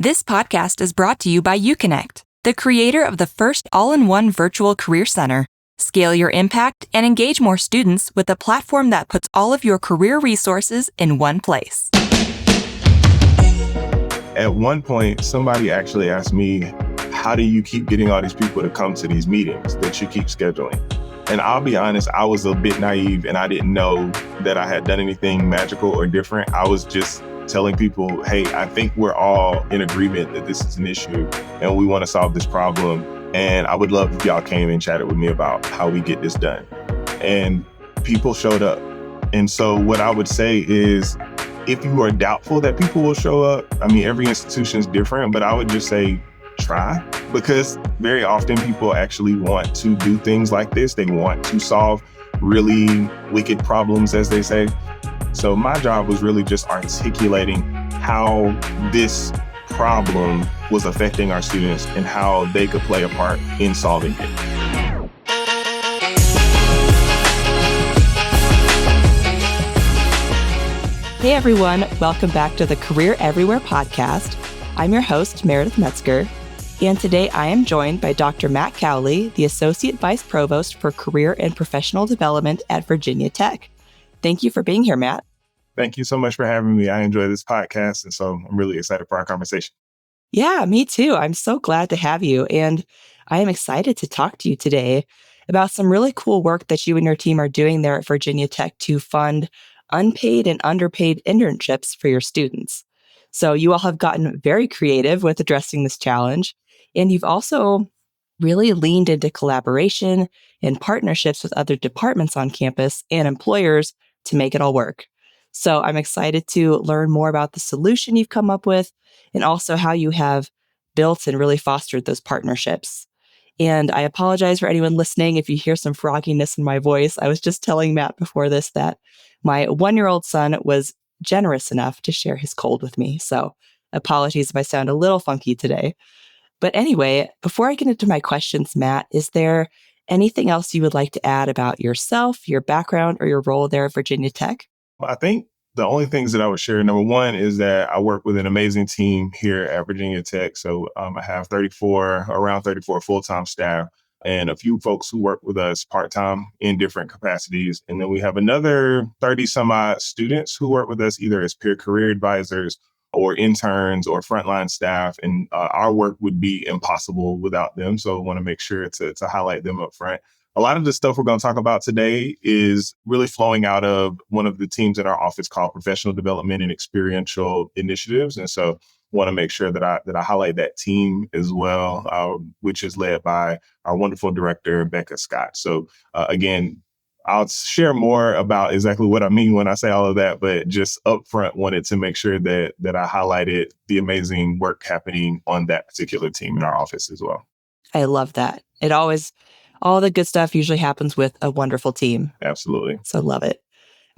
This podcast is brought to you by UConnect, the creator of the first all-in-one virtual career center. Scale your impact and engage more students with a platform that puts all of your career resources in one place. At one point, somebody actually asked me, how do you keep getting all these people to come to these meetings that you keep scheduling? And I'll be honest, I was a bit naive and I didn't know that I had done anything magical or different. I was just telling people, hey, I think we're all in agreement that this is an issue and we want to solve this problem. And I would love if y'all came and chatted with me about how we get this done. And people showed up. And so what I would say is, if you are doubtful that people will show up, I mean, every institution is different, but I would just say, try, because very often people actually want to do things like this. They want to solve really wicked problems, as they say. So my job was really just articulating how this problem was affecting our students and how they could play a part in solving it. Hey everyone, welcome back to the Career Everywhere podcast. I'm your host, Meredith Metzger, and today I am joined by Dr. Matt Cowley, the Associate Vice Provost for Career and Professional Development at Virginia Tech. Thank you for being here, Matt. Thank you so much for having me. I enjoy this podcast, and so I'm really excited for our conversation. Yeah, me too. I'm so glad to have you, and I am excited to talk to you today about some really cool work that you and your team are doing there at Virginia Tech to fund unpaid and underpaid internships for your students. So you all have gotten very creative with addressing this challenge, and you've also really leaned into collaboration and partnerships with other departments on campus and employers to make it all work. So I'm excited to learn more about the solution you've come up with and also how you have built and really fostered those partnerships. And I apologize for anyone listening if you hear some frogginess in my voice. I was just telling Matt before this that my 1-year-old son was generous enough to share his cold with me. So apologies if I sound a little funky today. But anyway, before I get into my questions, Matt, is there anything else you would like to add about yourself, your background, or your role there at Virginia Tech? I think the only things that I would share, number one, is that I work with an amazing team here at Virginia Tech. So I have around 34 full-time staff and a few folks who work with us part-time in different capacities. And then we have another 30 some odd students who work with us either as peer career advisors or interns or frontline staff. And our work would be impossible without them. So I want to make sure to highlight them up front. A lot of the stuff we're going to talk about today is really flowing out of one of the teams in our office called Professional Development and Experiential Initiatives. And so want to make sure that I highlight that team as well, which is led by our wonderful director, Becca Scott. So again, I'll share more about exactly what I mean when I say all of that, but just upfront wanted to make sure that I highlighted the amazing work happening on that particular team in our office as well. I love that. All the good stuff usually happens with a wonderful team. Absolutely. So love it.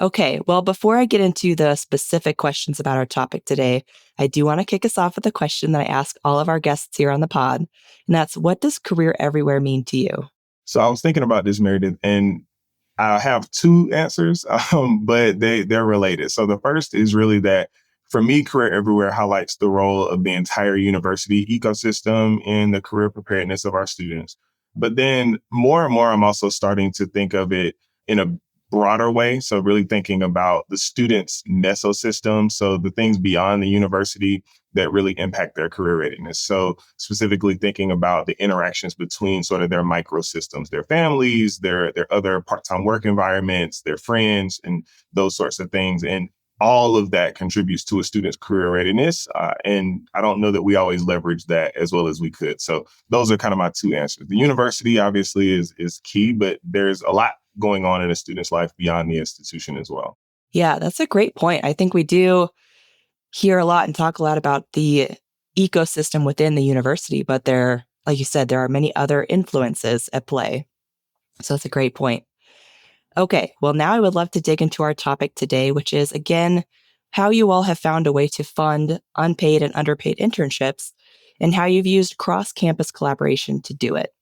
Okay, well, before I get into the specific questions about our topic today, I do want to kick us off with a question that I ask all of our guests here on the pod. And that's, what does Career Everywhere mean to you? So I was thinking about this, Meredith, and I have two answers, but they're related. So the first is really that for me, Career Everywhere highlights the role of the entire university ecosystem in the career preparedness of our students. But then more and more, I'm also starting to think of it in a broader way. So really thinking about the students' mesosystem. So the things beyond the university that really impact their career readiness. So specifically thinking about the interactions between sort of their microsystems, their families, their other part-time work environments, their friends, and those sorts of things. And all of that contributes to a student's career readiness. And I don't know that we always leverage that as well as we could. So those are kind of my two answers. The university obviously is key, but there's a lot going on in a student's life beyond the institution as well. Yeah, that's a great point. I think we do hear a lot and talk a lot about the ecosystem within the university, but like you said, there are many other influences at play. So that's a great point. Okay, well, now I would love to dig into our topic today, which is, again, how you all have found a way to fund unpaid and underpaid internships and how you've used cross-campus collaboration to do it.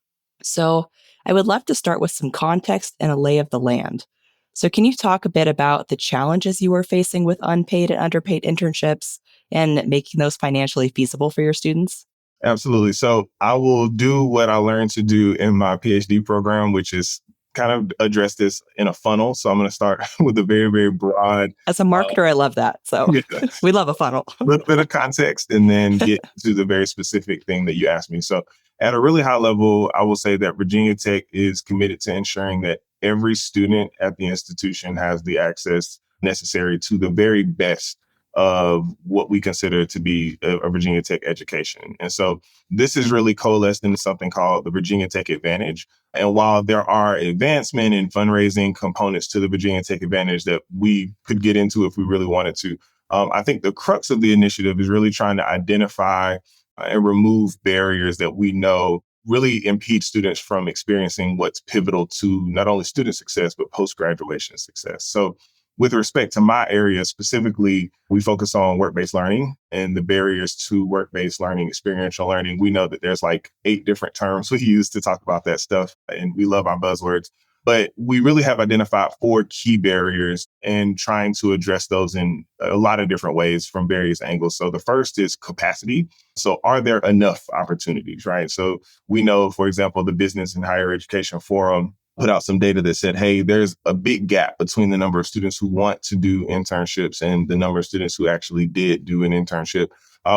So I would love to start with some context and a lay of the land. So can you talk a bit about the challenges you were facing with unpaid and underpaid internships and making those financially feasible for your students? Absolutely. So I will do what I learned to do in my PhD program, which is kind of address this in a funnel. So I'm going to start with a very, very broad, As a uh, marketer, I love that. So yeah, we love a funnel. little bit of context and then get to the very specific thing that you asked me. So, at a really high level, I will say that Virginia Tech is committed to ensuring that every student at the institution has the access necessary to the very best of what we consider to be a Virginia Tech education. And so, this is really coalesced into something called the Virginia Tech Advantage. And while there are advancement and fundraising components to the Virginia Tech Advantage that we could get into if we really wanted to, I think the crux of the initiative is really trying to identify and remove barriers that we know really impede students from experiencing what's pivotal to not only student success, but post-graduation success. So with respect to my area specifically, we focus on work-based learning and the barriers to work-based learning, experiential learning. We know that there's like 8 different terms we use to talk about that stuff, and we love our buzzwords. But we really have identified 4 key barriers and trying to address those in a lot of different ways from various angles. So the first is capacity. So are there enough opportunities, right? So we know, for example, the Business and Higher Education Forum put out some data that said, hey, there's a big gap between the number of students who want to do internships and the number of students who actually did do an internship,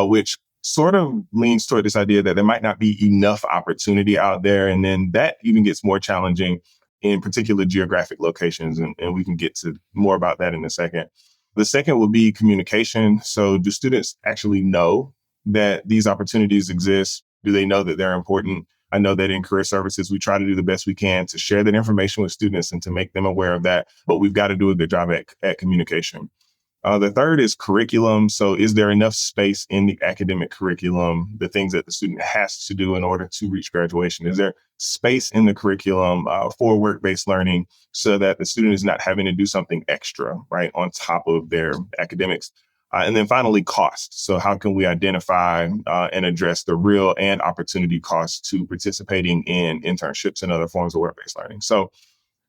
which sort of leans toward this idea that there might not be enough opportunity out there. And then that even gets more challenging in particular geographic locations. And we can get to more about that in a second. The second would be communication. So do students actually know that these opportunities exist? Do they know that they're important? I know that in career services, we try to do the best we can to share that information with students and to make them aware of that. But we've got to do a good job at communication. The third is curriculum. So is there enough space in the academic curriculum, the things that the student has to do in order to reach graduation? Is there space in the curriculum for work-based learning so that the student is not having to do something extra, right, on top of their academics? And then finally, cost. So how can we identify and address the real and opportunity costs to participating in internships and other forms of work-based learning? So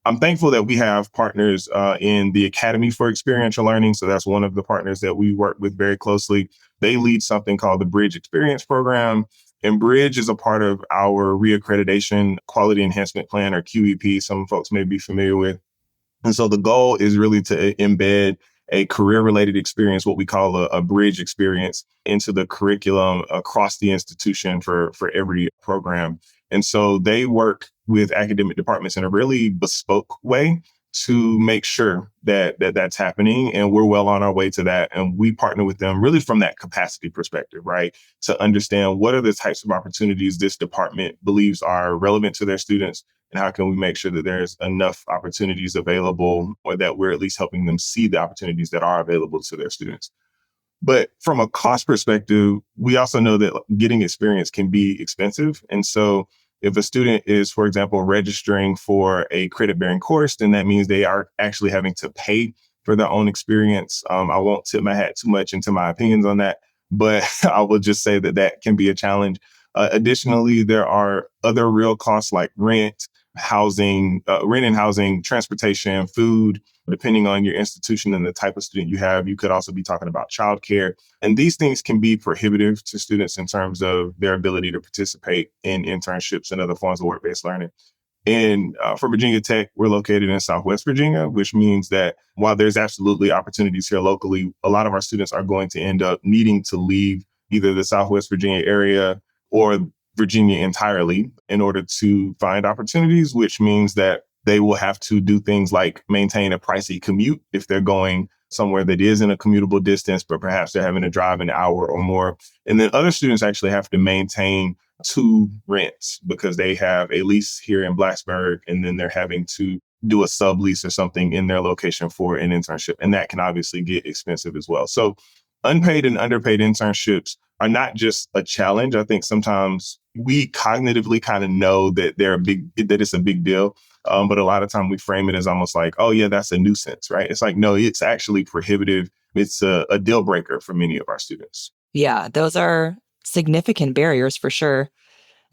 I'm thankful that we have partners in the Academy for Experiential Learning. So that's one of the partners that we work with very closely. They lead something called the Bridge Experience Program. And Bridge is a part of our reaccreditation quality enhancement plan, or QEP, some folks may be familiar with. And so the goal is really to embed a career related experience, what we call a bridge experience, into the curriculum across the institution for every program. And so they work with academic departments in a really bespoke way to make sure that that's happening. And we're well on our way to that. And we partner with them really from that capacity perspective, right? To understand what are the types of opportunities this department believes are relevant to their students, and how can we make sure that there's enough opportunities available, or that we're at least helping them see the opportunities that are available to their students. But from a cost perspective, we also know that getting experience can be expensive. And so if a student is, for example, registering for a credit bearing course, then that means they are actually having to pay for their own experience. I won't tip my hat too much into my opinions on that, but I will just say that that can be a challenge. Additionally, there are other real costs like rent and housing, transportation, food. Depending on your institution and the type of student you have, you could also be talking about childcare. And these things can be prohibitive to students in terms of their ability to participate in internships and other forms of work-based learning. And for Virginia Tech, we're located in Southwest Virginia, which means that while there's absolutely opportunities here locally, a lot of our students are going to end up needing to leave either the Southwest Virginia area or Virginia entirely in order to find opportunities, which means that they will have to do things like maintain a pricey commute if they're going somewhere that is in a commutable distance, but perhaps they're having to drive an hour or more. And then other students actually have to maintain 2 rents because they have a lease here in Blacksburg, and then they're having to do a sublease or something in their location for an internship. And that can obviously get expensive as well. So unpaid and underpaid internships are not just a challenge. I think sometimes we cognitively kind of know that that it's a big deal. But a lot of time we frame it as almost like, oh yeah, that's a nuisance, right? It's like, no, it's actually prohibitive. It's a deal breaker for many of our students. Yeah, those are significant barriers for sure.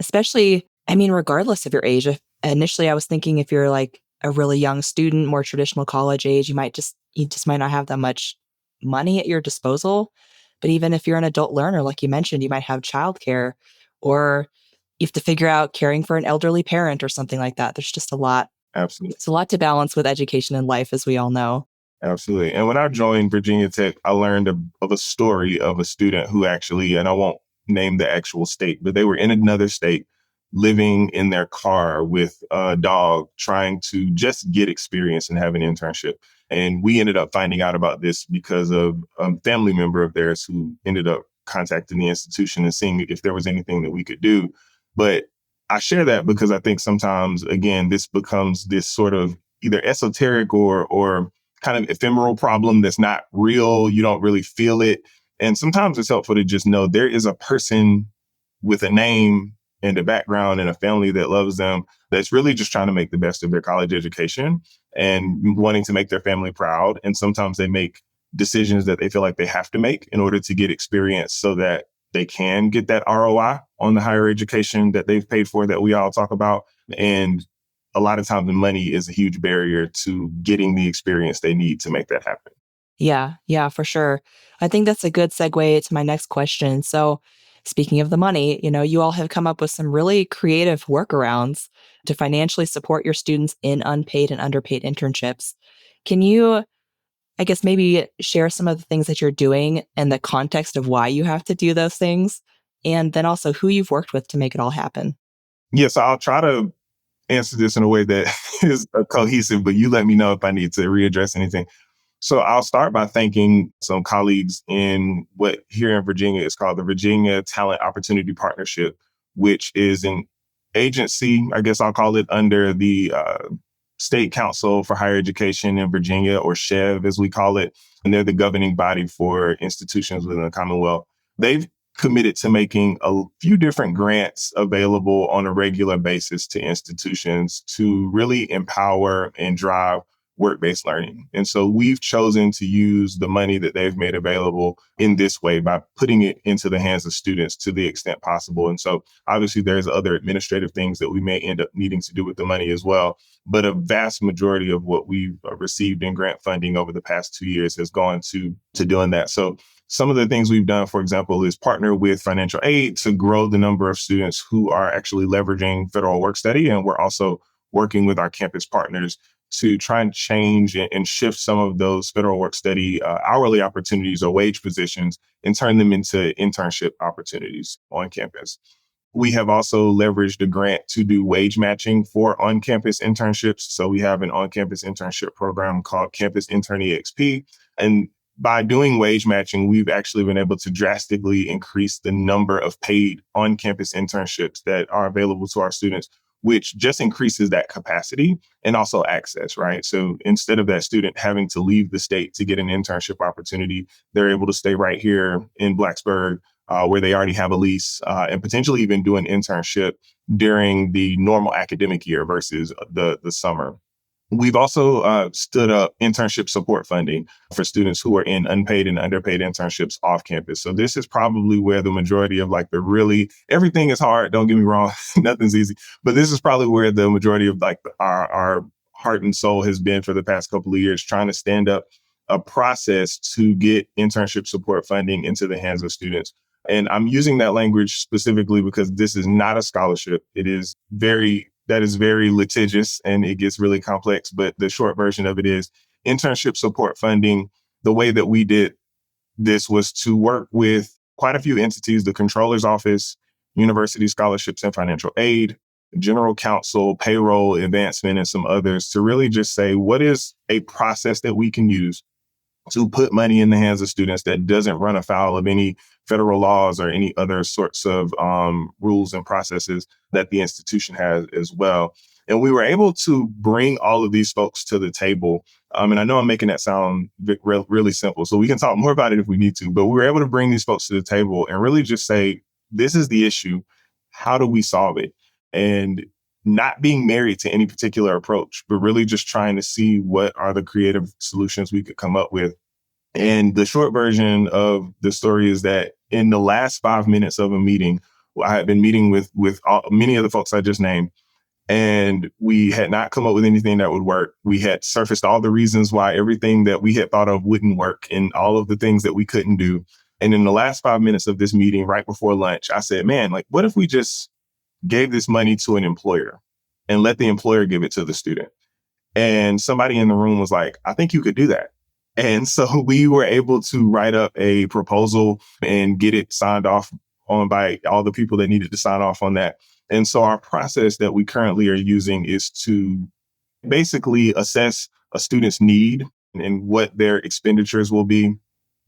Especially, I mean, regardless of your age. Initially, I was thinking if you're like a really young student, more traditional college age, you just might not have that much money at your disposal. But even if you're an adult learner, like you mentioned, you might have childcare, or you have to figure out caring for an elderly parent or something like that. There's just a lot. Absolutely. It's a lot to balance with education and life, as we all know. Absolutely. And when I joined Virginia Tech, I learned of a story of a student who actually, and I won't name the actual state, but they were in another state living in their car with a dog trying to just get experience and have an internship. And we ended up finding out about this because of a family member of theirs who ended up contacting the institution and seeing if there was anything that we could do. But I share that because I think sometimes, again, this becomes this sort of either esoteric or kind of ephemeral problem that's not real. You don't really feel it. And sometimes it's helpful to just know there is a person with a name and a background and a family that loves them that's really just trying to make the best of their college education and wanting to make their family proud. And sometimes they make decisions that they feel like they have to make in order to get experience so that they can get that ROI on the higher education that they've paid for that we all talk about. And a lot of times the money is a huge barrier to getting the experience they need to make that happen. Yeah, yeah, for sure. I think that's a good segue to my next question. So, speaking of the money, you all have come up with some really creative workarounds to financially support your students in unpaid and underpaid internships. Can you, I guess, maybe share some of the things that you're doing and the context of why you have to do those things? And then also who you've worked with to make it all happen? Yes, I'll try to answer this in a way that is cohesive, but you let me know if I need to readdress anything. So I'll start by thanking some colleagues in what here in Virginia is called the Virginia Talent Opportunity Partnership, which is an agency, I guess I'll call it, under the State Council for Higher Education in Virginia, or SHEV as we call it. And they're the governing body for institutions within the Commonwealth. They've committed to making a few different grants available on a regular basis to institutions to really empower and drive work-based learning. And so we've chosen to use the money that they've made available in this way by putting it into the hands of students to the extent possible. And so obviously there's other administrative things that we may end up needing to do with the money as well. But a vast majority of what we've received in grant funding over the past 2 years has gone to doing that. So some of the things we've done, for example, is partner with financial aid to grow the number of students who are actually leveraging federal work study. And we're also working with our campus partners to try and change and shift some of those federal work study hourly opportunities or wage positions and turn them into internship opportunities on campus. We have also leveraged a grant to do wage matching for on-campus internships. So we have an on-campus internship program called Campus Intern EXP. And by doing wage matching, we've actually been able to drastically increase the number of paid on-campus internships that are available to our students, which just increases that capacity and also access, right? So instead of that student having to leave the state to get an internship opportunity, they're able to stay right here in Blacksburg, where they already have a lease, and potentially even do an internship during the normal academic year versus the summer. We've also stood up internship support funding for students who are in unpaid and underpaid internships off campus. So this is probably where the majority of everything is hard. Don't get me wrong. Nothing's easy, but this is probably where the majority of our heart and soul has been for the past couple of years, trying to stand up a process to get internship support funding into the hands of students. And I'm using that language specifically because this is not a scholarship. That is very litigious and it gets really complex. But the short version of it is internship support funding. The way that we did this was to work with quite a few entities: the Controller's Office, University Scholarships and Financial Aid, General Counsel, Payroll, Advancement, and some others, to really just say, what is a process that we can use to put money in the hands of students that doesn't run afoul of any federal laws or any other sorts of rules and processes that the institution has as well. And we were able to bring all of these folks to the table. And I know I'm making that sound really simple, so we can talk more about it if we need to, but we were able to bring these folks to the table and really just say, this is the issue. How do we solve it? And not being married to any particular approach, but really just trying to see what are the creative solutions we could come up with. And the short version of the story is that in the last 5 minutes of a meeting, I had been meeting with many of the folks I just named, and we had not come up with anything that would work. We had surfaced all the reasons why everything that we had thought of wouldn't work and all of the things that we couldn't do. And in the last 5 minutes of this meeting, right before lunch, I said, man, like, what if we just gave this money to an employer and let the employer give it to the student? And somebody in the room was like, I think you could do that. And so we were able to write up a proposal and get it signed off on by all the people that needed to sign off on that. And so our process that we currently are using is to basically assess a student's need and what their expenditures will be.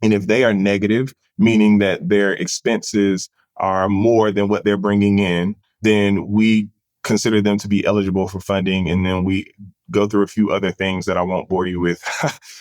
And if they are negative, meaning that their expenses are more than what they're bringing in, then we consider them to be eligible for funding. And then we go through a few other things that I won't bore you with.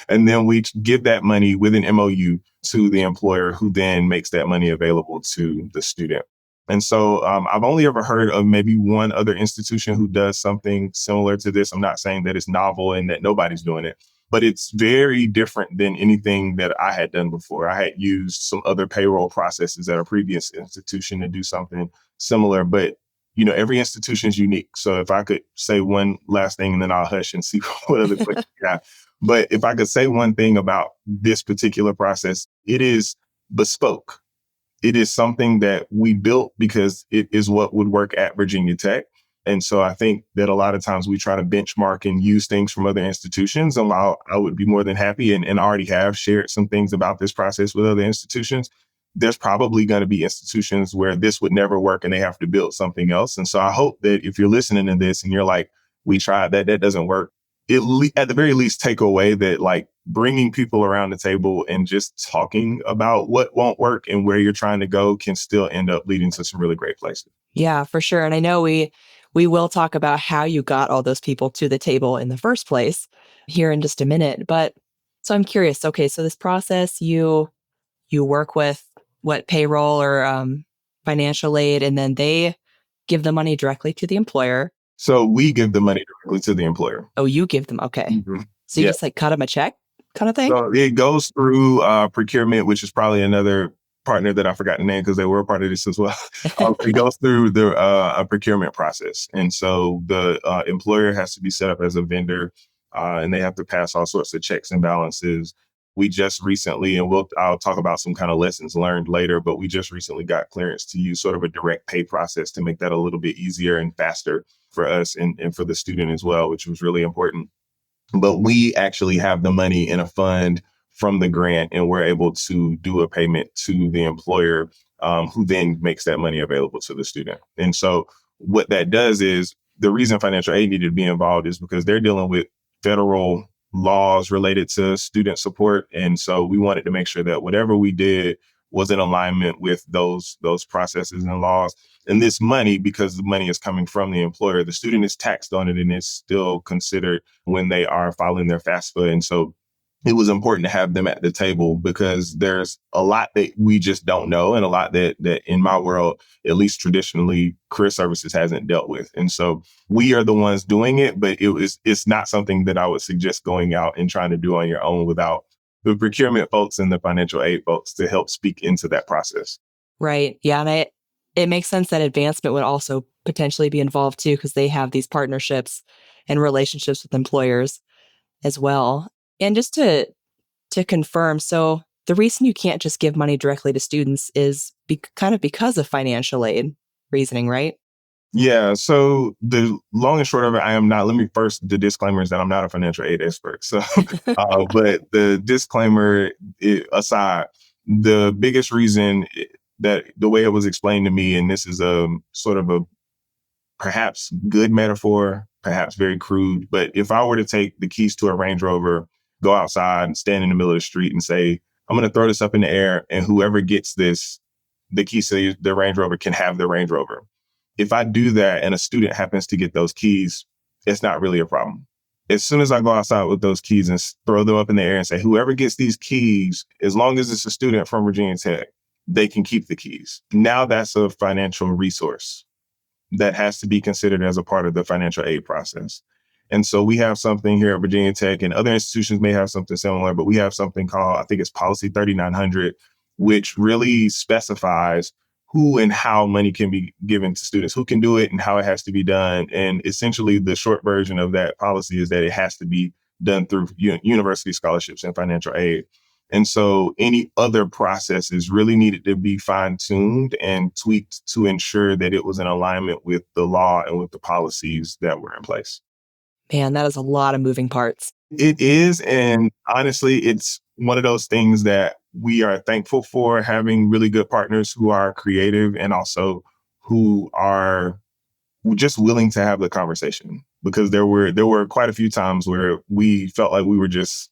And then we give that money with an MOU to the employer, who then makes that money available to the student. And so I've only ever heard of maybe one other institution who does something similar to this. I'm not saying that it's novel and that nobody's doing it, but it's very different than anything that I had done before. I had used some other payroll processes at a previous institution to do something similar, but every institution is unique. So if I could say one last thing, and then I'll hush and see what other questions you have. But if I could say one thing about this particular process, it is bespoke. It is something that we built because it is what would work at Virginia Tech. And so I think that a lot of times we try to benchmark and use things from other institutions. And while I would be more than happy and already have shared some things about this process with other institutions, there's probably going to be institutions where this would never work and they have to build something else. And so I hope that if you're listening to this and you're like, we tried that doesn't work, at the very least take away that, like, bringing people around the table and just talking about what won't work and where you're trying to go can still end up leading to some really great places. Yeah, for sure. And I know we will talk about how you got all those people to the table in the first place here in just a minute. But so I'm curious. Okay, so this process, you work with what payroll or financial aid, and then they give the money directly to the employer. So we give the money directly to the employer. Oh, you give them. Okay. Mhm. So you just like cut them a check kind of thing? So it goes through procurement, which is probably another partner that I forgot the name because they were a part of this as well. It goes through the a procurement process. And so the employer has to be set up as a vendor and they have to pass all sorts of checks and balances. We just recently, and I'll talk about some kind of lessons learned later, but we just recently got clearance to use sort of a direct pay process to make that a little bit easier and faster for us and for the student as well, which was really important. But we actually have the money in a fund from the grant, and we're able to do a payment to the employer, who then makes that money available to the student. And so what that does is, the reason financial aid needed to be involved is because they're dealing with federal laws related to student support. And so we wanted to make sure that whatever we did was in alignment with those processes and laws. And this money, because the money is coming from the employer, the student is taxed on it and it's still considered when they are filing their FAFSA. And so it was important to have them at the table because there's a lot that we just don't know, and a lot that in my world, at least traditionally, career services hasn't dealt with. And so we are the ones doing it, but it's not something that I would suggest going out and trying to do on your own without the procurement folks and the financial aid folks to help speak into that process. Right. Yeah. And it makes sense that advancement would also potentially be involved too, because they have these partnerships and relationships with employers as well. And just to confirm, so the reason you can't just give money directly to students is kind of because of financial aid reasoning, right? Yeah. So the long and short of it, I am not. Let me first, the disclaimer is that I'm not a financial aid expert. So, but the disclaimer aside, the biggest reason that the way it was explained to me, and this is a sort of a perhaps good metaphor, perhaps very crude, but if I were to take the keys to a Range Rover, go outside and stand in the middle of the street and say, I'm going to throw this up in the air, and whoever gets this, the keys to the Range Rover can have the Range Rover. If I do that and a student happens to get those keys, it's not really a problem. As soon as I go outside with those keys and throw them up in the air and say, whoever gets these keys, as long as it's a student from Virginia Tech, they can keep the keys. Now that's a financial resource that has to be considered as a part of the financial aid process. And so we have something here at Virginia Tech, and other institutions may have something similar, but we have something called, I think it's Policy 3900, which really specifies who and how money can be given to students, who can do it and how it has to be done. And essentially the short version of that policy is that it has to be done through university scholarships and financial aid. And so any other processes really needed to be fine tuned and tweaked to ensure that it was in alignment with the law and with the policies that were in place. Man, that is a lot of moving parts. It is. And honestly, it's one of those things that we are thankful for having really good partners who are creative and also who are just willing to have the conversation, because there were quite a few times where we felt like we were just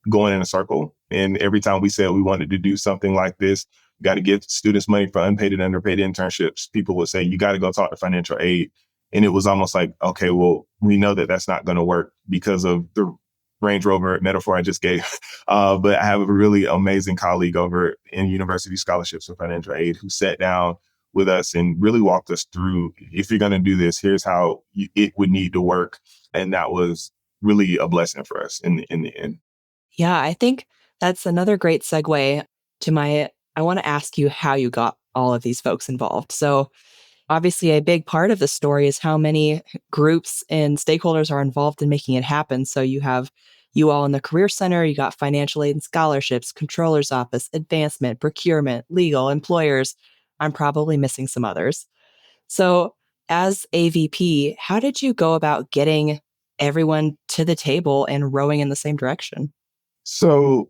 going in a circle. And every time we said we wanted to do something like this, got to give students money for unpaid and underpaid internships, people would say, you got to go talk to financial aid. And it was almost like, okay, well, we know that that's not going to work because of the Range Rover metaphor I just gave. But I have a really amazing colleague over in University Scholarships for Financial Aid who sat down with us and really walked us through, if you're going to do this, here's how it would need to work. And that was really a blessing for us in the end. Yeah, I think that's another great segue to my. I want to ask you how you got all of these folks involved. So, obviously, a big part of the story is how many groups and stakeholders are involved in making it happen. So, you have you all in the Career Center, you got financial aid and scholarships, controller's office, advancement, procurement, legal, employers. I'm probably missing some others. So, as AVP, how did you go about getting everyone to the table and rowing in the same direction? So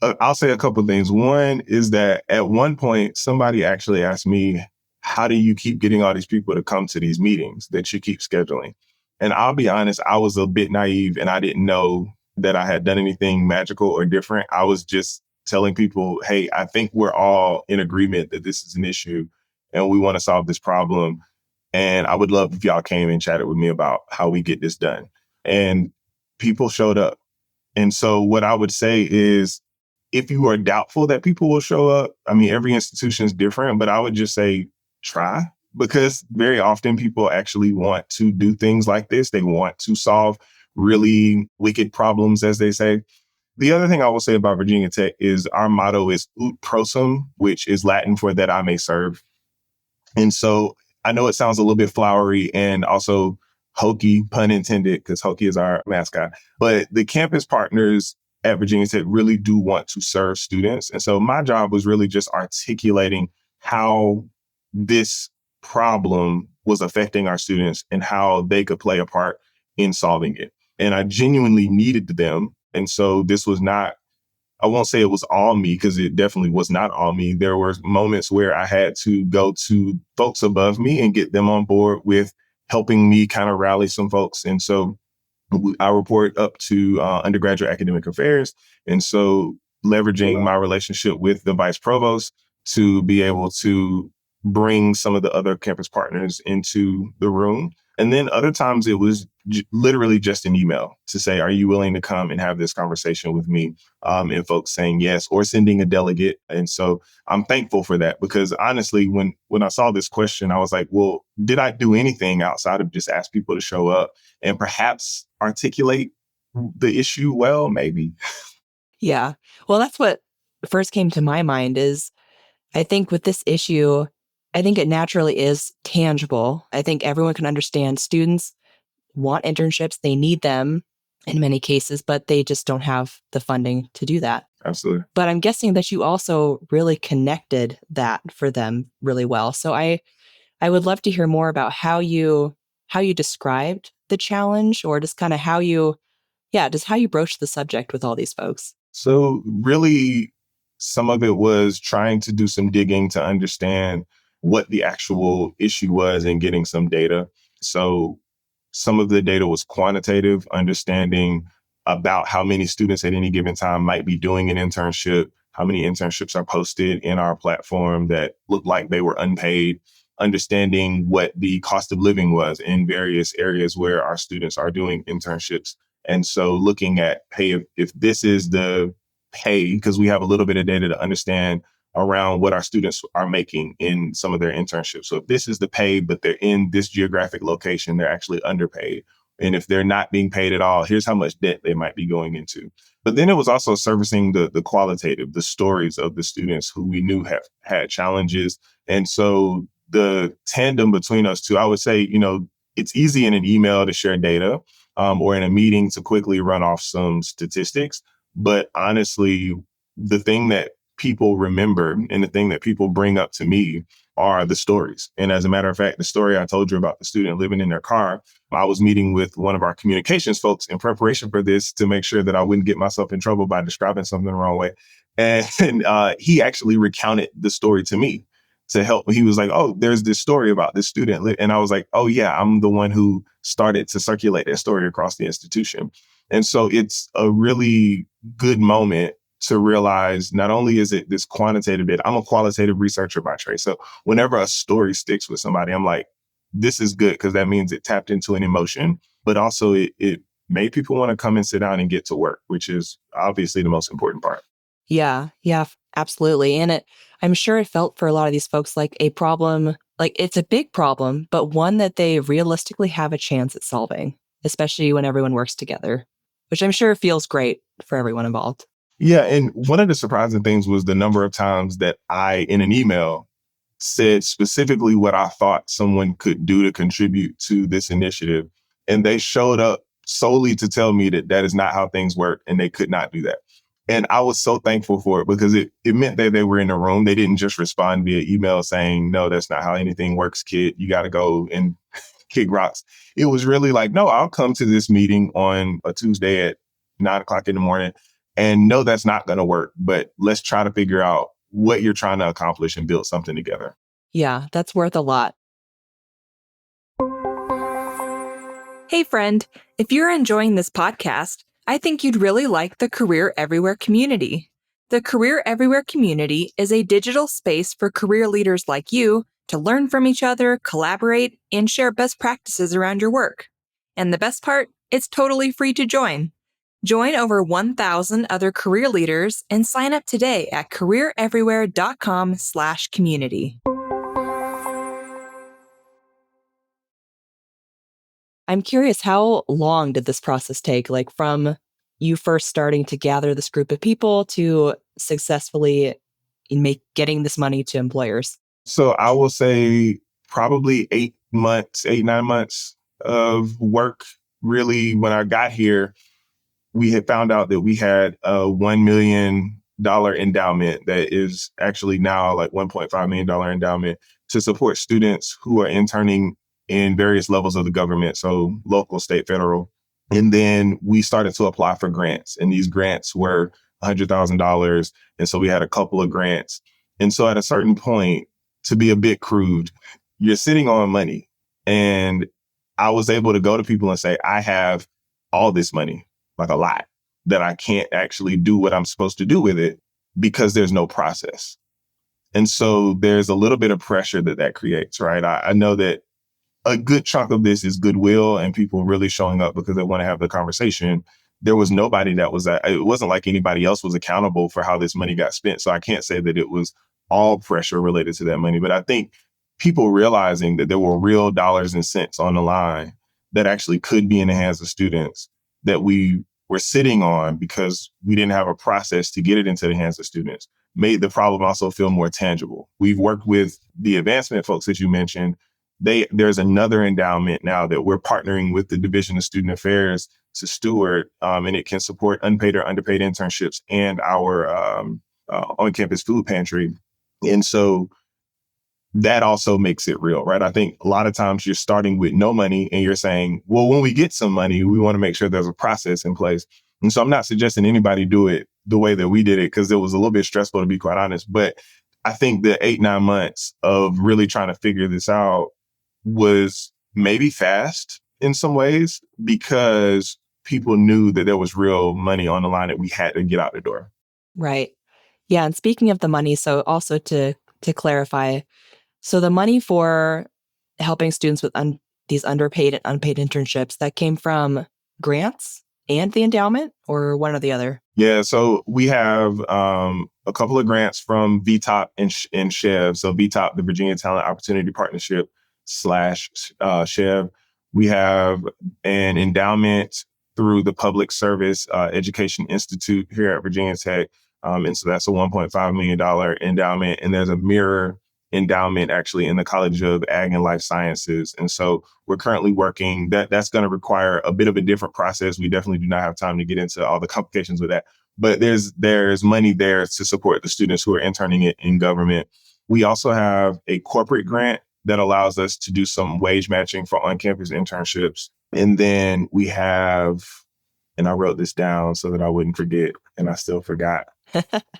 I'll say a couple of things. One is that at one point, somebody actually asked me, how do you keep getting all these people to come to these meetings that you keep scheduling? And I'll be honest, I was a bit naive and I didn't know that I had done anything magical or different. I was just telling people, hey, I think we're all in agreement that this is an issue and we want to solve this problem. And I would love if y'all came and chatted with me about how we get this done. And people showed up. And so what I would say is, if you are doubtful that people will show up, I mean, every institution is different, but I would just say try, because very often people actually want to do things like this. They want to solve really wicked problems, as they say. The other thing I will say about Virginia Tech is our motto is ut prosum, which is Latin for that I may serve. And so I know it sounds a little bit flowery and also hokey, pun intended, because hokey is our mascot. But the campus partners at Virginia Tech really do want to serve students. And so my job was really just articulating how this problem was affecting our students and how they could play a part in solving it. And I genuinely needed them. And so this was not, I won't say it was all me, because it definitely was not all me. There were moments where I had to go to folks above me and get them on board with helping me kind of rally some folks. And so I report up to undergraduate academic affairs. And so leveraging my relationship with the vice provost to be able to bring some of the other campus partners into the room. And then other times it was literally just an email to say, are you willing to come and have this conversation with me? And folks saying yes, or sending a delegate. And so I'm thankful for that, because honestly, when I saw this question, I was like, well, did I do anything outside of just ask people to show up and perhaps articulate the issue well? Maybe. Yeah. Well, that's what first came to my mind is I think with this issue, I think it naturally is tangible. I think everyone can understand students want internships, they need them in many cases, but they just don't have the funding to do that. Absolutely. But I'm guessing that you also really connected that for them really well. So I would love to hear more about how you described the challenge, or just kind of how you just how you broached the subject with all these folks. So really, some of it was trying to do some digging to understand what the actual issue was and getting some data. So some of the data was quantitative, understanding about how many students at any given time might be doing an internship, how many internships are posted in our platform that look like they were unpaid, understanding what the cost of living was in various areas where our students are doing internships. And so looking at, hey, if this is the pay, because we have a little bit of data to understand around what our students are making in some of their internships. So if this is the pay, but they're in this geographic location, they're actually underpaid. And if they're not being paid at all, here's how much debt they might be going into. But then it was also servicing the qualitative, the stories of the students who we knew have had challenges. And so the tandem between us two, I would say, it's easy in an email to share data, or in a meeting to quickly run off some statistics. But honestly, the thing that people remember and the thing that people bring up to me are the stories. And as a matter of fact, the story I told you about the student living in their car, I was meeting with one of our communications folks in preparation for this to make sure that I wouldn't get myself in trouble by describing something the wrong way. And he actually recounted the story to me to help. He was like, "Oh, there's this story about this student." And I was like, "Oh, yeah, I'm the one who started to circulate that story across the institution." And so it's a really good moment to realize not only is it this quantitative bit, I'm a qualitative researcher by trade. So whenever a story sticks with somebody, I'm like, this is good because that means it tapped into an emotion, but also it made people want to come and sit down and get to work, which is obviously the most important part. Yeah, yeah, absolutely. And I'm sure it felt for a lot of these folks like a problem, like it's a big problem, but one that they realistically have a chance at solving, especially when everyone works together, which I'm sure feels great for everyone involved. Yeah. And one of the surprising things was the number of times that I, in an email, said specifically what I thought someone could do to contribute to this initiative. And they showed up solely to tell me that that is not how things work and they could not do that. And I was so thankful for it because it meant that they were in the room. They didn't just respond via email saying, no, that's not how anything works, kid. You got to go and kick rocks. It was really like, no, I'll come to this meeting on a Tuesday at 9 o'clock in the morning and no, that's not going to work. But let's try to figure out what you're trying to accomplish and build something together. Yeah, that's worth a lot. Hey, friend, if you're enjoying this podcast, I think you'd really like the Career Everywhere community. The Career Everywhere community is a digital space for career leaders like you to learn from each other, collaborate, and share best practices around your work. And the best part, it's totally free to join. Join over 1,000 other career leaders and sign up today at careereverywhere.com/community. I'm curious, how long did this process take? Like from you first starting to gather this group of people to successfully getting this money to employers? So I will say probably 8 months, 8, 9 months of work. Really, when I got here, we had found out that we had a $1 million endowment that is actually now like $1.5 million endowment to support students who are interning in various levels of the government, so local, state, federal. And then we started to apply for grants, and these grants were $100,000. And so we had a couple of grants. And so at a certain point, to be a bit crude, you're sitting on money. And I was able to go to people and say, I have all this money, like a lot, that I can't actually do what I'm supposed to do with it because there's no process. And so there's a little bit of pressure that creates, right? I know that a good chunk of this is goodwill and people really showing up because they want to have the conversation. There was nobody it wasn't like anybody else was accountable for how this money got spent. So I can't say that it was all pressure related to that money, but I think people realizing that there were real dollars and cents on the line that actually could be in the hands of students that we were sitting on because we didn't have a process to get it into the hands of students made the problem also feel more tangible. We've worked with the advancement folks that you mentioned. There's another endowment now that we're partnering with the Division of Student Affairs to steward, and it can support unpaid or underpaid internships and our on-campus food pantry. And so that also makes it real, right? I think a lot of times you're starting with no money and you're saying, well, when we get some money, we want to make sure there's a process in place. And so I'm not suggesting anybody do it the way that we did it because it was a little bit stressful, to be quite honest. But I think the 8, 9 months of really trying to figure this out was maybe fast in some ways because people knew that there was real money on the line that we had to get out the door. Right. Yeah. And speaking of the money, so also to clarify, so the money for helping students with these underpaid and unpaid internships, that came from grants and the endowment, or one or the other? Yeah, so we have a couple of grants from VTOP and SHEV. So VTOP, the Virginia Talent Opportunity Partnership / SHEV. We have an endowment through the Public Service Education Institute here at Virginia Tech. And so that's a $1.5 million endowment. And there's a mirror endowment actually in the College of Ag and Life Sciences. And so we're currently working that's going to require a bit of a different process. We definitely do not have time to get into all the complications with that. but there's money there to support the students who are interning it in government. We also have a corporate grant that allows us to do some wage matching for on-campus internships. And then we have, and I wrote this down so that I wouldn't forget, and I still forgot.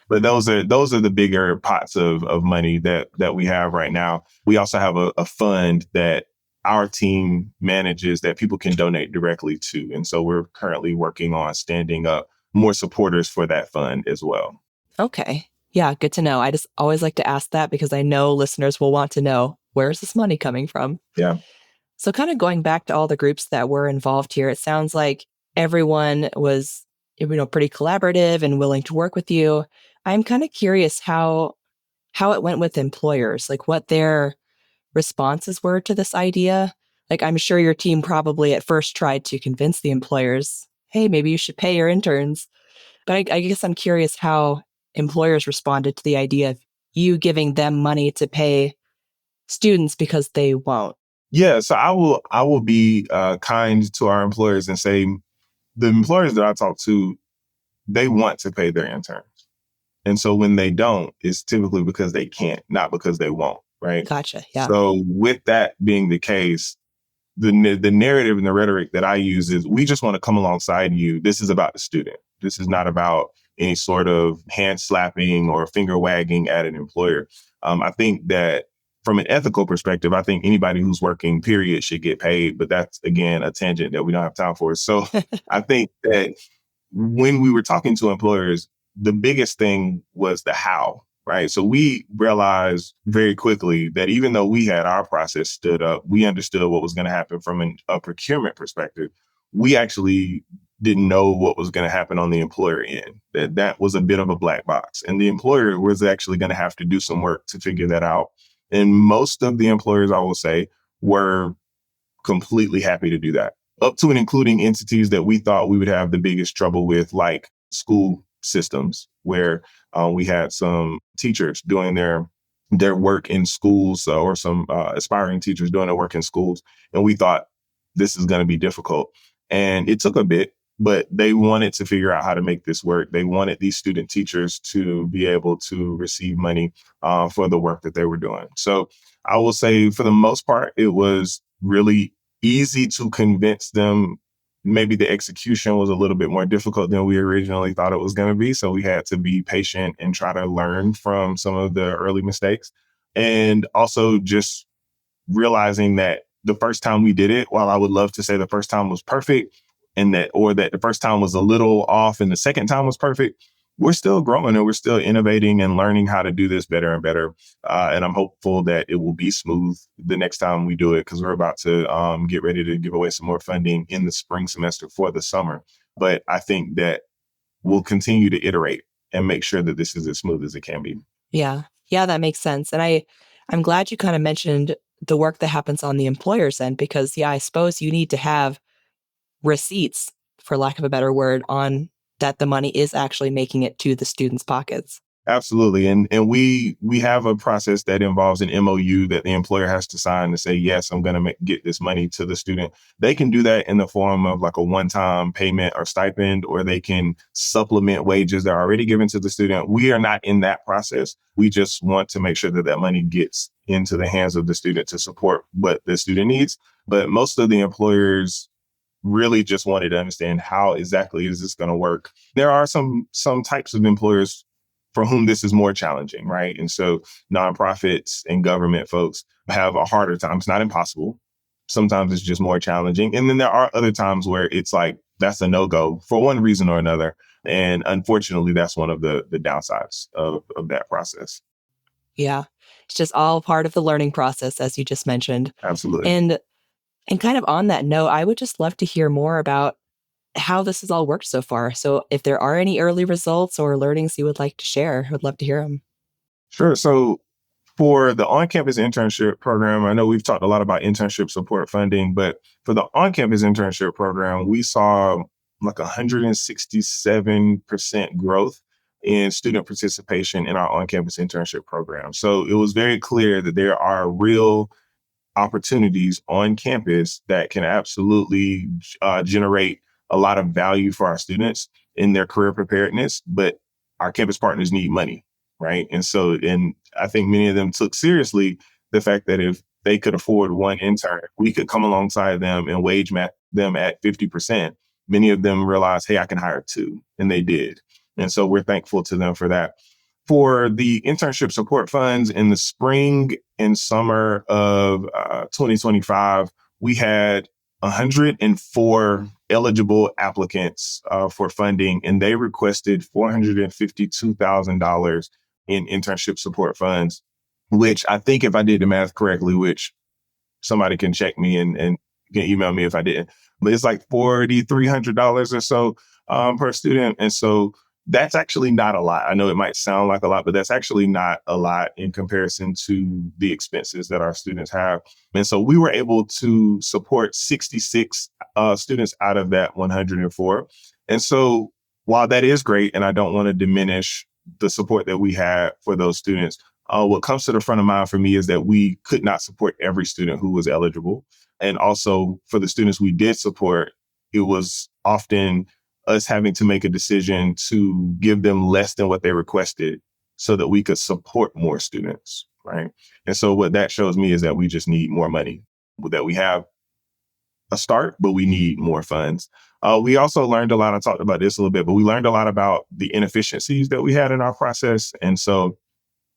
But those are the bigger pots of money that we have right now. We also have a fund that our team manages that people can donate directly to. And so we're currently working on standing up more supporters for that fund as well. Okay. Yeah, good to know. I just always like to ask that because I know listeners will want to know, where's this money coming from? Yeah. So, kind of going back to all the groups that were involved here, it sounds like everyone was, pretty collaborative and willing to work with you. I'm kind of curious how it went with employers, like what their responses were to this idea. Like, I'm sure your team probably at first tried to convince the employers, hey, maybe you should pay your interns. But I guess I'm curious how employers responded to the idea of you giving them money to pay students because they won't. Yeah. So I will be kind to our employers and say the employers that I talk to, they want to pay their interns. And so when they don't, it's typically because they can't, not because they won't, right? Gotcha. Yeah. So with that being the case, the narrative and the rhetoric that I use is we just want to come alongside you. This is about the student. This is not about any sort of hand slapping or finger wagging at an employer. I think that from an ethical perspective, I think anybody who's working, period, should get paid. But that's, again, a tangent that we don't have time for. So I think that when we were talking to employers, the biggest thing was the how, right? So we realized very quickly that even though we had our process stood up, we understood what was going to happen from a procurement perspective. We actually didn't know what was going to happen on the employer end. That was a bit of a black box. And the employer was actually going to have to do some work to figure that out. And most of the employers, I will say, were completely happy to do that, up to and including entities that we thought we would have the biggest trouble with, like school systems, where we had some teachers doing their work in schools, or some aspiring teachers doing their work in schools. And we thought this is going to be difficult. And it took a bit, but they wanted to figure out how to make this work. They wanted these student teachers to be able to receive money for the work that they were doing. So I will say, for the most part, it was really easy to convince them. Maybe the execution was a little bit more difficult than we originally thought it was going to be. So we had to be patient and try to learn from some of the early mistakes. And also just realizing that the first time we did it, while I would love to say the first time was perfect, or that the first time was a little off and the second time was perfect, we're still growing and we're still innovating and learning how to do this better and better. And I'm hopeful that it will be smooth the next time we do it, because we're about to get ready to give away some more funding in the spring semester for the summer. But I think that we'll continue to iterate and make sure that this is as smooth as it can be. Yeah. Yeah, that makes sense. And I'm glad you kind of mentioned the work that happens on the employer's end because yeah, I suppose you need to have receipts, for lack of a better word, on that the money is actually making it to the students' pockets. Absolutely. And we have a process that involves an MOU that the employer has to sign to say, yes, I'm going to get this money to the student. They can do that in the form of like a one-time payment or stipend, or they can supplement wages that are already given to the student. We are not in that process. We just want to make sure that that money gets into the hands of the student to support what the student needs. But most of the employers really just wanted to understand, how exactly is this going to work? There are some types of employers for whom this is more challenging, right? And so nonprofits and government folks have a harder time. It's not impossible. Sometimes it's just more challenging. And then there are other times where it's like, that's a no-go for one reason or another. And unfortunately, that's one of the downsides of that process. Yeah. It's just all part of the learning process, as you just mentioned. Absolutely. And kind of on that note, I would just love to hear more about how this has all worked so far. So if there are any early results or learnings you would like to share, I would love to hear them. Sure. So for the on-campus internship program, I know we've talked a lot about internship support funding, but for the on-campus internship program, we saw like 167% growth in student participation in our on-campus internship program. So it was very clear that there are real opportunities on campus that can absolutely generate a lot of value for our students. in their career preparedness, but our campus partners need money, right? And I think many of them took seriously the fact that if they could afford one intern, we could come alongside them and wage match them at 50%. Many of them realized, hey, I can hire two, and they did. And so we're thankful to them for that. For the internship support funds in the spring and summer of 2025, we had 104 eligible applicants for funding, and they requested $452,000 in internship support funds, which I think if I did the math correctly, which somebody can check me and can email me if I didn't, but it's like $4,300 or so per student. And so that's actually not a lot. I know it might sound like a lot, but that's actually not a lot in comparison to the expenses that our students have. And so we were able to support 66 students out of that 104. And so while that is great, and I don't want to diminish the support that we had for those students, what comes to the front of mind for me is that we could not support every student who was eligible. And also for the students we did support, it was often us having to make a decision to give them less than what they requested so that we could support more students, right? And so what that shows me is that we just need more money, that we have a start, but we need more funds. We also learned a lot, I talked about this a little bit, but we learned a lot about the inefficiencies that we had in our process. And so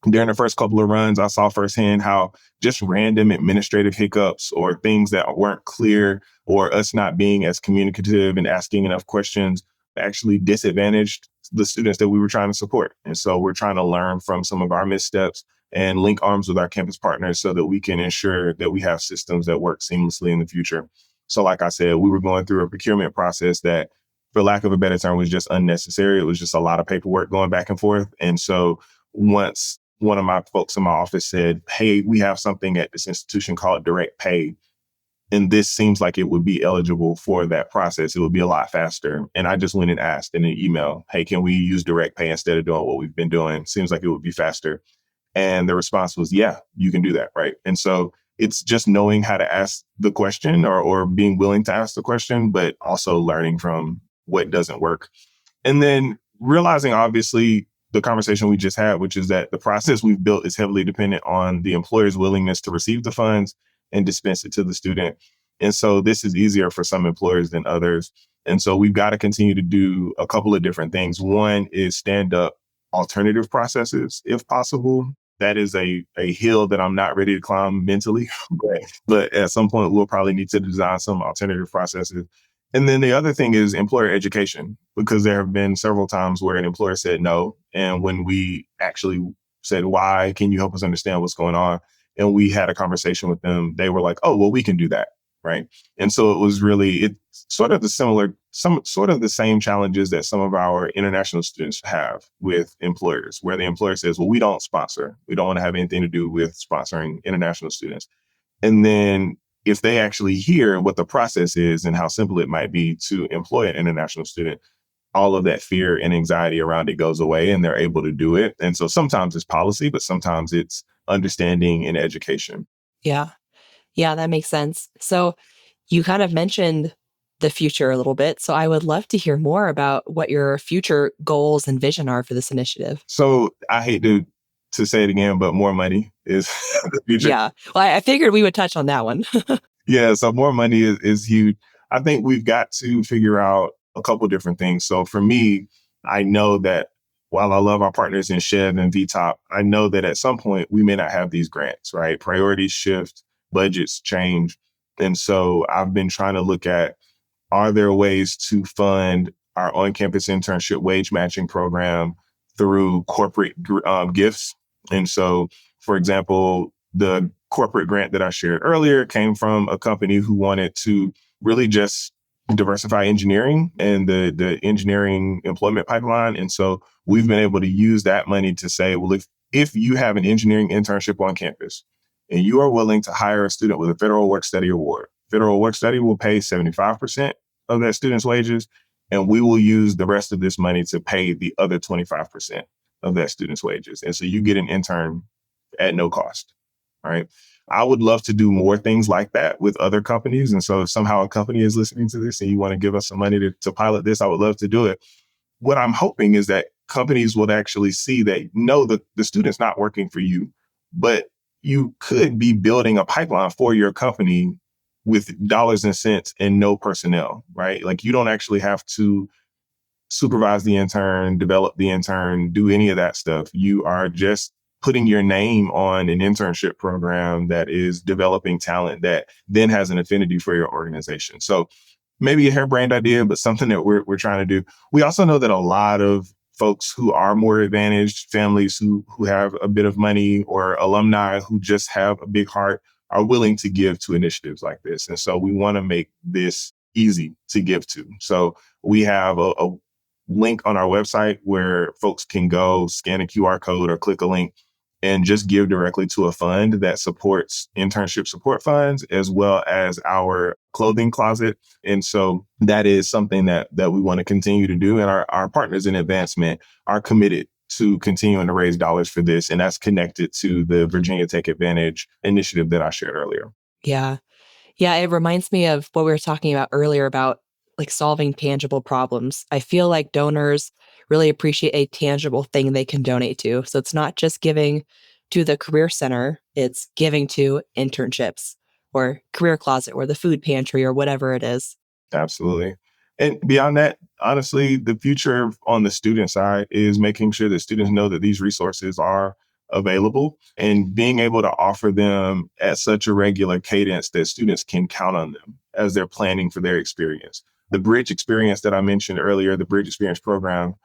during the first couple of runs, I saw firsthand how just random administrative hiccups or things that weren't clear or us not being as communicative and asking enough questions actually disadvantaged the students that we were trying to support. And so we're trying to learn from some of our missteps and link arms with our campus partners so that we can ensure that we have systems that work seamlessly in the future. So like I said, we were going through a procurement process that, for lack of a better term, was just unnecessary. It was just a lot of paperwork going back and forth. And so once one of my folks in my office said, hey, we have something at this institution called direct pay, and this seems like it would be eligible for that process. It would be a lot faster. And I just went and asked in an email, hey, can we use direct pay instead of doing what we've been doing? Seems like it would be faster. And the response was, yeah, you can do that, right? And so it's just knowing how to ask the question or being willing to ask the question, but also learning from what doesn't work. And then realizing, obviously, the conversation we just had, which is that the process we've built is heavily dependent on the employer's willingness to receive the funds and dispense it to the student. And so this is easier for some employers than others. And so we've got to continue to do a couple of different things. One is stand up alternative processes, if possible. That is a hill that I'm not ready to climb mentally, but at some point we'll probably need to design some alternative processes. And then the other thing is employer education, because there have been several times where an employer said no. And when we actually said, why, can you help us understand what's going on? And we had a conversation with them, they were like, oh, well, we can do that. Right. And so it's sort of some sort of the same challenges that some of our international students have with employers, where the employer says, well, we don't sponsor. We don't want to have anything to do with sponsoring international students. And then if they actually hear what the process is and how simple it might be to employ an international student, all of that fear and anxiety around it goes away and they're able to do it. And so sometimes it's policy, but sometimes it's understanding and education. Yeah. Yeah, that makes sense. So you kind of mentioned the future a little bit. So I would love to hear more about what your future goals and vision are for this initiative. So I hate to say it again, but more money is the future. Yeah. Well, I figured we would touch on that one. Yeah, so more money is huge. I think we've got to figure out a couple different things. So for me, I know that while I love our partners in Chev and VTOP, I know that at some point we may not have these grants, right? Priorities shift, budgets change. And so I've been trying to look at, are there ways to fund our on-campus internship wage matching program through corporate gifts? And so, for example, the corporate grant that I shared earlier came from a company who wanted to really just diversify engineering and the engineering employment pipeline. And so we've been able to use that money to say, well, if you have an engineering internship on campus and you are willing to hire a student with a federal work study award, federal work study will pay 75% of that student's wages, and we will use the rest of this money to pay the other 25% of that student's wages. And so you get an intern at no cost, right? I would love to do more things like that with other companies. And so if somehow a company is listening to this and you want to give us some money to pilot this, I would love to do it. what I'm hoping is that companies will actually see that no, the student's not working for you, but you could be building a pipeline for your company with dollars and cents and no personnel, right? Like you don't actually have to supervise the intern, develop the intern, do any of that stuff. You are just putting your name on an internship program that is developing talent that then has an affinity for your organization. So maybe a harebrained idea, but something that we're trying to do. We also know that a lot of folks who are more advantaged, families who have a bit of money, or alumni who just have a big heart, are willing to give to initiatives like this. And so we want to make this easy to give to. So we have a link on our website where folks can go scan a QR code or click a link and just give directly to a fund that supports internship support funds as well as our clothing closet. And so that is something that we want to continue to do. And our partners in advancement are committed to continuing to raise dollars for this. And that's connected to the Virginia Tech Advantage initiative that I shared earlier. Yeah. Yeah, it reminds me of what we were talking about earlier about like solving tangible problems. I feel like donors really appreciate a tangible thing they can donate to. So it's not just giving to the career center, it's giving to internships or career closet or the food pantry or whatever it is. Absolutely. And beyond that, honestly, the future on the student side is making sure that students know that these resources are available and being able to offer them at such a regular cadence that students can count on them as they're planning for their experience. The Bridge experience that I mentioned earlier, the Bridge Experience program,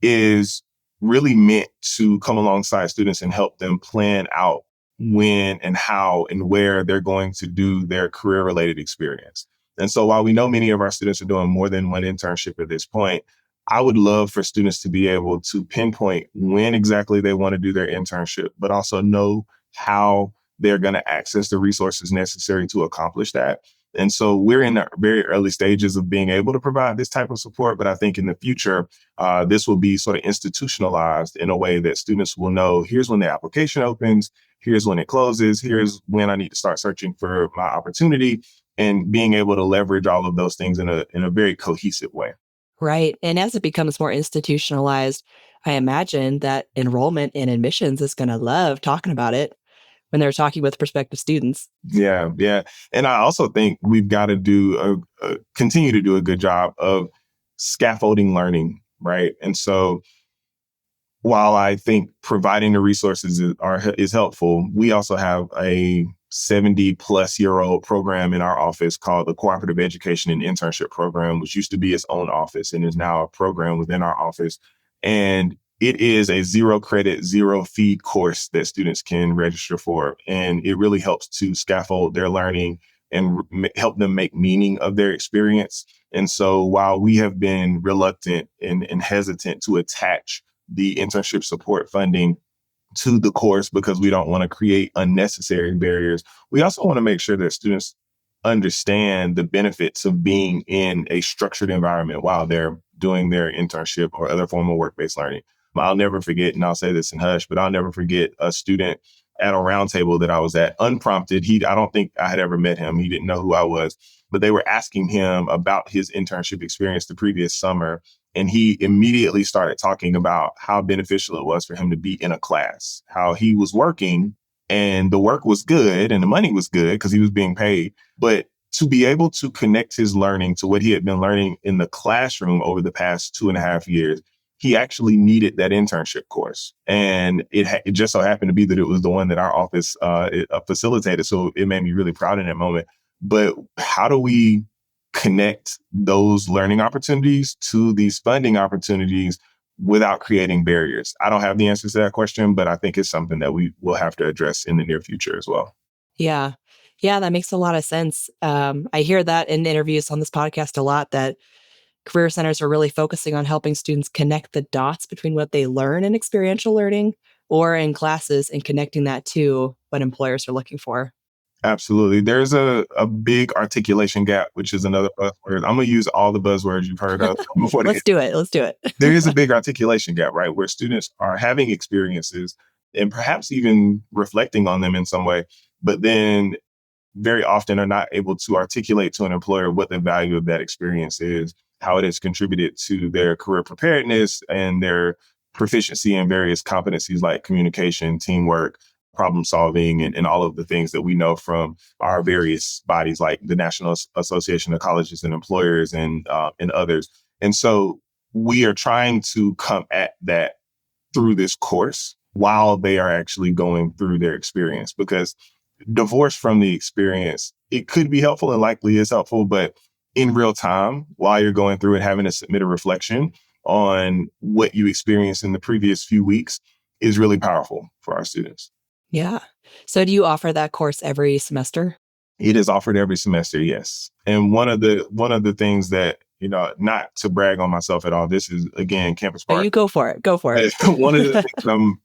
is really meant to come alongside students and help them plan out when and how and where they're going to do their career related experience. And so while we know many of our students are doing more than one internship at this point, I would love for students to be able to pinpoint when exactly they want to do their internship, but also know how they're going to access the resources necessary to accomplish that. And so we're in the very early stages of being able to provide this type of support. But I think in the future, this will be sort of institutionalized in a way that students will know here's when the application opens, here's when it closes, here's when I need to start searching for my opportunity, and being able to leverage all of those things in a very cohesive way. Right. And as it becomes more institutionalized, I imagine that enrollment and admissions is going to love talking about it when they're talking with prospective students. Yeah, yeah. And I also think we've got to continue to do a good job of scaffolding learning, right? And so while I think providing the resources is helpful, we also have a 70-plus-year-old program in our office called the Cooperative Education and Internship Program, which used to be its own office and is now a program within our office. And it is a zero credit, zero fee course that students can register for. And it really helps to scaffold their learning and help them make meaning of their experience. And so while we have been reluctant and hesitant to attach the internship support funding to the course because we don't want to create unnecessary barriers, we also want to make sure that students understand the benefits of being in a structured environment while they're doing their internship or other form of work-based learning. I'll never forget, and I'll say this in hush, but I'll never forget a student at a roundtable that I was at, unprompted. I don't think I had ever met him. He didn't know who I was, but they were asking him about his internship experience the previous summer. And he immediately started talking about how beneficial it was for him to be in a class, how he was working and the work was good and the money was good because he was being paid. But to be able to connect his learning to what he had been learning in the classroom over the past 2.5 years, he actually needed that internship course. And it just so happened to be that it was the one that our office facilitated. So it made me really proud in that moment. But how do we connect those learning opportunities to these funding opportunities without creating barriers? I don't have the answers to that question, but I think it's something that we will have to address in the near future as well. Yeah. Yeah, that makes a lot of sense. I hear that in interviews on this podcast a lot that career centers are really focusing on helping students connect the dots between what they learn in experiential learning or in classes and connecting that to what employers are looking for. Absolutely. There's a big articulation gap, which is another buzzword. I'm going to use all the buzzwords you've heard of before the Let's do it. Let's do it. there is a big articulation gap, right? Where students are having experiences and perhaps even reflecting on them in some way, but then very often are not able to articulate to an employer what the value of that experience is. how it has contributed to their career preparedness and their proficiency in various competencies like communication, teamwork, problem solving, and all of the things that we know from our various bodies like the National Association of Colleges and Employers and others. And so we are trying to come at that through this course while they are actually going through their experience, because divorce from the experience, it could be helpful and likely is helpful, but in real time, while you're going through it, having to submit a reflection on what you experienced in the previous few weeks is really powerful for our students. Yeah. So do you offer that course every semester? It is offered every semester, yes. And one of the things that, not to brag on myself at all, this is again Campus No, Park. you go for it. Go for One of the it. things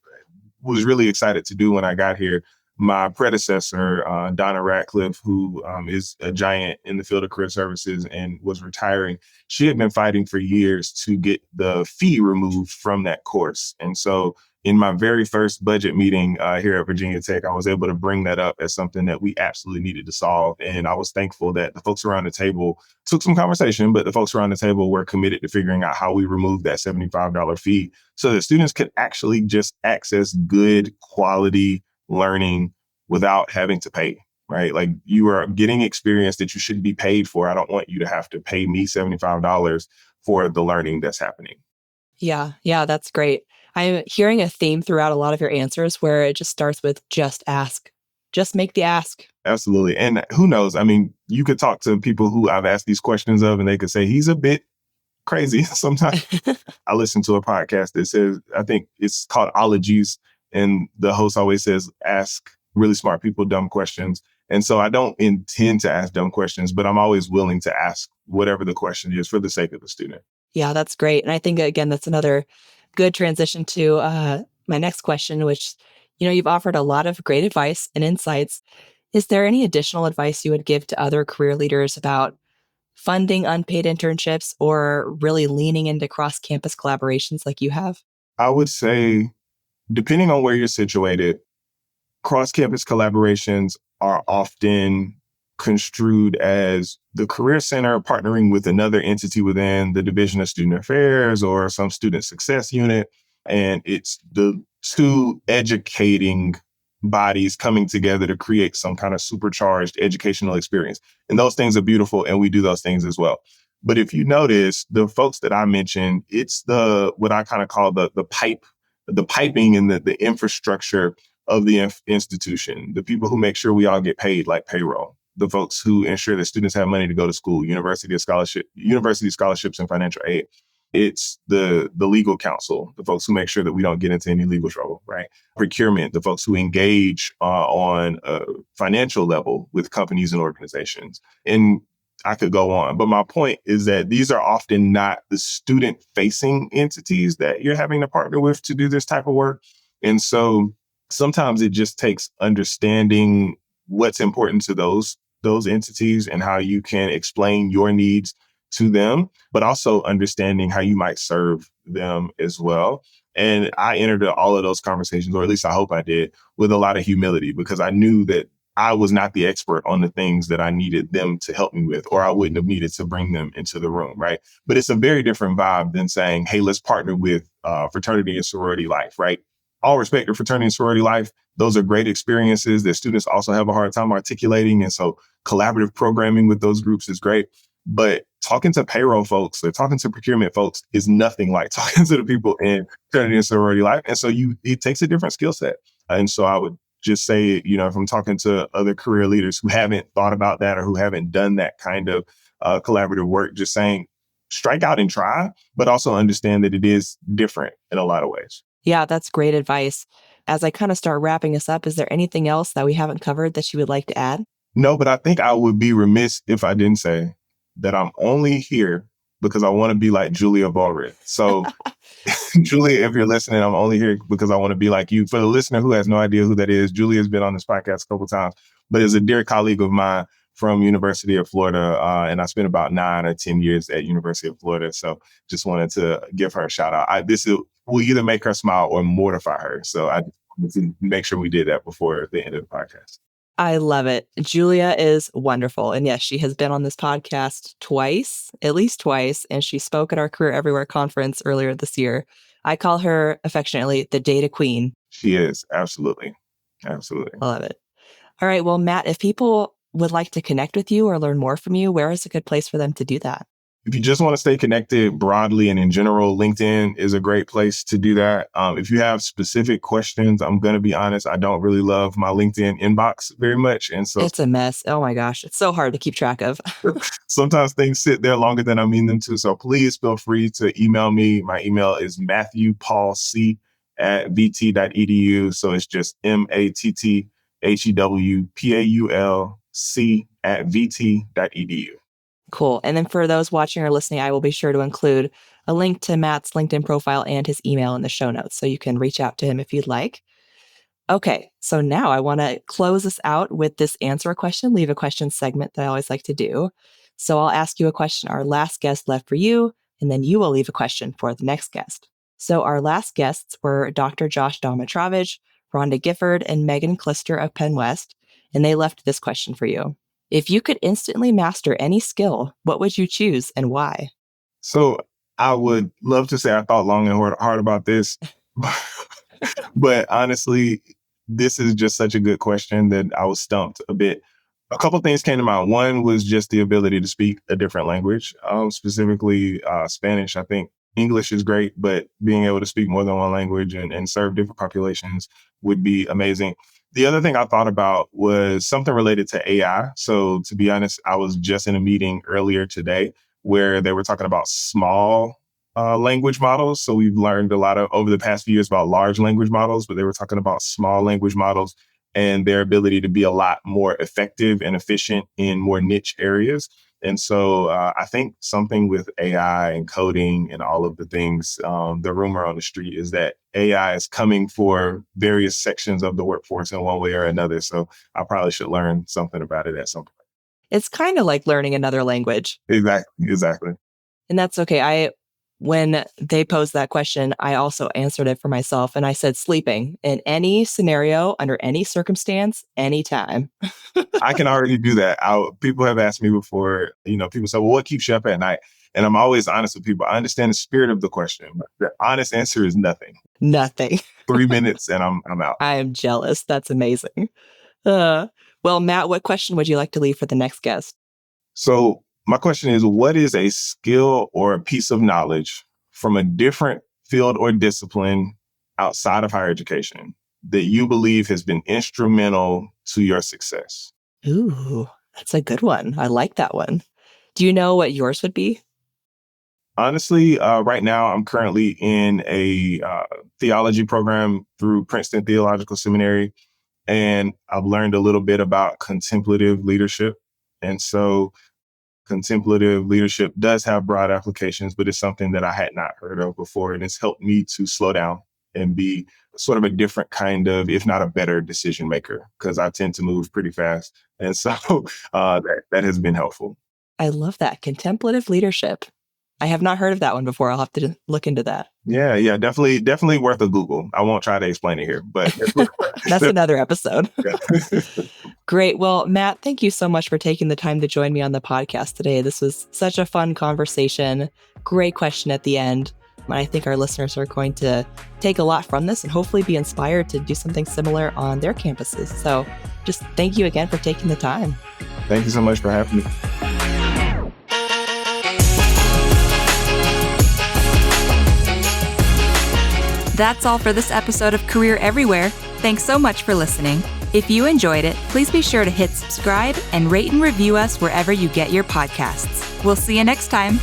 was really excited to do when I got here. My predecessor, Donna Ratcliffe, who is a giant in the field of career services and was retiring, she had been fighting for years to get the fee removed from that course. And so in my very first budget meeting here at Virginia Tech, I was able to bring that up as something that we absolutely needed to solve. And I was thankful that the folks around the table took some conversation, but the folks around the table were committed to figuring out how we remove that $75 fee so that students could actually just access good quality learning without having to pay, right? Like, you are getting experience that you should be paid for. I don't want you to have to pay me $75 for the learning that's happening. Yeah. Yeah. That's great. I'm hearing a theme throughout a lot of your answers where it just starts with just ask, just make the ask. Absolutely. And who knows? I mean, you could talk to people who I've asked these questions of, and they could say, he's a bit crazy sometimes. I listen to a podcast that says, I think it's called Ologies, and the host always says, ask really smart people dumb questions. And so I don't intend to ask dumb questions, but I'm always willing to ask whatever the question is for the sake of the student. Yeah, that's great. And I think, again, that's another good transition to my next question, which, you've offered a lot of great advice and insights. Is there any additional advice you would give to other career leaders about funding unpaid internships or really leaning into cross campus collaborations like you have? I would say, depending on where you're situated, cross-campus collaborations are often construed as the Career Center partnering with another entity within the Division of Student Affairs or some student success unit. And it's the two educating bodies coming together to create some kind of supercharged educational experience. And those things are beautiful, and we do those things as well. But if you notice, the folks that I mentioned, it's what I kind of call the piping and the infrastructure of the institution, the people who make sure we all get paid, like payroll, the folks who ensure that students have money to go to school, university scholarships and financial aid. It's the legal counsel, the folks who make sure that we don't get into any legal trouble, right? Procurement, the folks who engage on a financial level with companies and organizations. And I could go on, but my point is that these are often not the student facing entities that you're having to partner with to do this type of work. And so sometimes it just takes understanding what's important to those entities and how you can explain your needs to them, but also understanding how you might serve them as well. And I entered all of those conversations, or at least I hope I did, with a lot of humility, because I knew that I was not the expert on the things that I needed them to help me with, or I wouldn't have needed to bring them into the room, right? But it's a very different vibe than saying, hey, let's partner with fraternity and sorority life, right? All respect to fraternity and sorority life. Those are great experiences that students also have a hard time articulating. And so collaborative programming with those groups is great. But talking to payroll folks or talking to procurement folks is nothing like talking to the people in fraternity and sorority life. And so it takes a different skill set. And so I would just say, if I'm talking to other career leaders who haven't thought about that or who haven't done that kind of collaborative work, just saying, strike out and try, but also understand that it is different in a lot of ways. Yeah, that's great advice. As I kind of start wrapping this up, is there anything else that we haven't covered that you would like to add? No, but I think I would be remiss if I didn't say that I'm only here because I want to be like Julia Ballred. So, Julia, if you're listening, I'm only here because I want to be like you. For the listener who has no idea who that is, Julia has been on this podcast a couple of times, but is a dear colleague of mine from University of Florida. And I spent about 9 or 10 years at University of Florida. So just wanted to give her a shout out. Will either make her smile or mortify her. So I just wanted to make sure we did that before the end of the podcast. I love it. Julia is wonderful. And yes, she has been on this podcast twice, at least twice, and she spoke at our Career Everywhere conference earlier this year. I call her affectionately the data queen. She is. Absolutely. Absolutely. I love it. All right. Well, Matt, if people would like to connect with you or learn more from you, where is a good place for them to do that? If you just want to stay connected broadly and in general, LinkedIn is a great place to do that. If you have specific questions, I'm going to be honest, I don't really love my LinkedIn inbox very much. And so It's a mess. Oh my gosh. It's so hard to keep track of. sometimes things sit there longer than I mean them to. So please feel free to email me. My email is matthewpaulc@vt.edu. So it's just MatthewPaulc@vt.edu. Cool. And then for those watching or listening, I will be sure to include a link to Matt's LinkedIn profile and his email in the show notes, so you can reach out to him if you'd like. Okay, so now I want to close this out with this answer a question, leave a question segment that I always like to do. So I'll ask you a question our last guest left for you, and then you will leave a question for the next guest. So our last guests were Dr. Josh Domitrovich, Rhonda Gifford, and Megan Klister of Penn West, and they left this question for you. If you could instantly master any skill, what would you choose and why? So I would love to say I thought long and hard about this, but honestly, this is just such a good question that I was stumped a bit. A couple of things came to mind. One was just the ability to speak a different language, specifically Spanish. I think English is great, but being able to speak more than one language and serve different populations would be amazing. The other thing I thought about was something related to AI. So to be honest, I was just in a meeting earlier today where they were talking about small language models. So we've learned a lot over the past few years about large language models, but they were talking about small language models and their ability to be a lot more effective and efficient in more niche areas. And so I think something with AI and coding and all of the things, the rumor on the street is that AI is coming for various sections of the workforce in one way or another. So I probably should learn something about it at some point. It's kind of like learning another language. Exactly. And that's okay. When they posed that question, I also answered it for myself. And I said sleeping in any scenario, under any circumstance, anytime. I can already do that. People have asked me before, people say, well, what keeps you up at night? And I'm always honest with people. I understand the spirit of the question, but the honest answer is nothing. Nothing. 3 minutes and I'm out. I am jealous. That's amazing. Well, Matt, what question would you like to leave for the next guest? So my question is, what is a skill or a piece of knowledge from a different field or discipline outside of higher education that you believe has been instrumental to your success? Ooh, that's a good one. I like that one. Do you know what yours would be? Honestly, right now, I'm currently in a theology program through Princeton Theological Seminary, and I've learned a little bit about contemplative leadership. And so contemplative leadership does have broad applications, but it's something that I had not heard of before. And it's helped me to slow down and be sort of a different kind of, if not a better decision maker, because I tend to move pretty fast. And so that has been helpful. I love that. Contemplative leadership. I have not heard of that one before. I'll have to look into that. Yeah, definitely worth a Google. I won't try to explain it here, but that's another episode. Yeah. Great. Well, Matt, thank you so much for taking the time to join me on the podcast today. This was such a fun conversation. Great question at the end. And I think our listeners are going to take a lot from this and hopefully be inspired to do something similar on their campuses. So just thank you again for taking the time. Thank you so much for having me. That's all for this episode of Career Everywhere. Thanks so much for listening. If you enjoyed it, please be sure to hit subscribe and rate and review us wherever you get your podcasts. We'll see you next time.